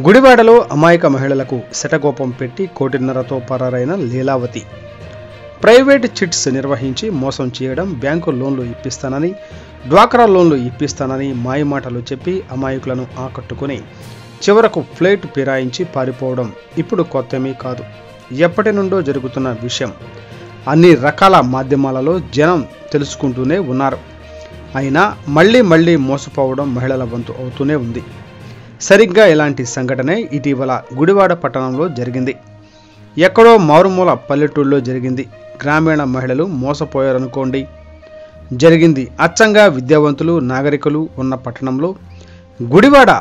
గుడివాడలో అమాయక మహిళలకు శటకోపం పెట్టి కోటిన్నరతో పరారైన లీలావతి. ప్రైవేట్ చిట్స్ నిర్వహించి మోసం చేయడం, బ్యాంకు లోన్లు ఇప్పిస్తానని, డ్వాక్రా లోన్లు ఇప్పిస్తానని మాయమాటలు చెప్పి అమాయకులను ఆకట్టుకుని చివరకు ఫ్లైట్ ఫిరాయించి పారిపోవడం ఇప్పుడు కొత్తమీ కాదు. ఎప్పటి నుండో జరుగుతున్న విషయం. అన్ని రకాల మాధ్యమాలలో జనం తెలుసుకుంటూనే ఉన్నారు. అయినా మళ్ళీ మోసపోవడం మహిళల వంతు అవుతూనే ఉంది. సరిగ్గా ఇలాంటి సంఘటనే ఇటీవల గుడివాడ పట్టణంలో జరిగింది. ఎక్కడో మారుమూల పల్లెటూళ్ళలో జరిగింది. గ్రామీణ మహిళలు మోసపోయారనుకోండి. జరిగింది అచ్చంగా విద్యావంతులు, నాగరికులు ఉన్న పట్టణంలో. గుడివాడ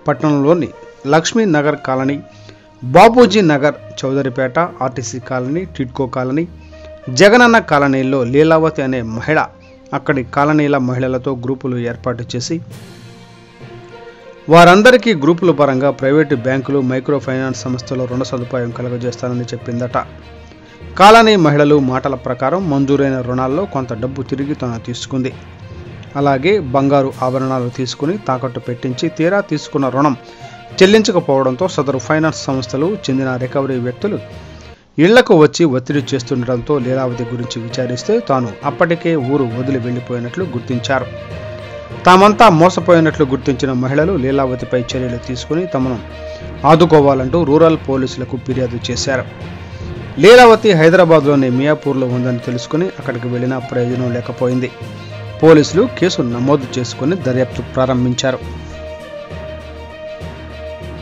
పట్టణంలోని Lakshmi Nagar colony, Bapuji Nagar, Chowdaripeta, RTC colony, TIDCO colony, Jagananna కాలనీల్లో లీలావతి అనే మహిళ అక్కడి కాలనీల మహిళలతో గ్రూపులు ఏర్పాటు చేసి వారందరికీ గ్రూపుల పరంగా ప్రైవేటు బ్యాంకులు, మైక్రో ఫైనాన్స్ సంస్థలు రుణ సదుపాయం కలుగజేస్తానని చెప్పిందట. కాలనీ మహిళలు మాటల ప్రకారం మంజూరైన రుణాల్లో కొంత డబ్బు తిరిగి తాను తీసుకుంది. అలాగే బంగారు ఆభరణాలు తీసుకుని తాకట్టు పెట్టించి తీరా తీసుకున్న రుణం చెల్లించకపోవడంతో సదరు ఫైనాన్స్ సంస్థలు చెందిన రికవరీ వ్యక్తులు ఇళ్లకు వచ్చి ఒత్తిడి చేస్తుండటంతో లీలావతి గురించి విచారిస్తే తాను అప్పటికే ఊరు వదిలి వెళ్లిపోయినట్లు గుర్తించారు. తామంతా మోసపోయినట్లు గుర్తించిన మహిళలు లీలావతిపై చర్యలు తీసుకుని తమను ఆదుకోవాలంటూ రూరల్ పోలీసులకు ఫిర్యాదు చేశారు. లీలావతి హైదరాబాద్లోని మియాపూర్లో ఉందని తెలుసుకుని అక్కడికి వెళ్లినా ప్రయోజనం లేకపోయింది. పోలీసులు కేసు నమోదు చేసుకుని దర్యాప్తు ప్రారంభించారు.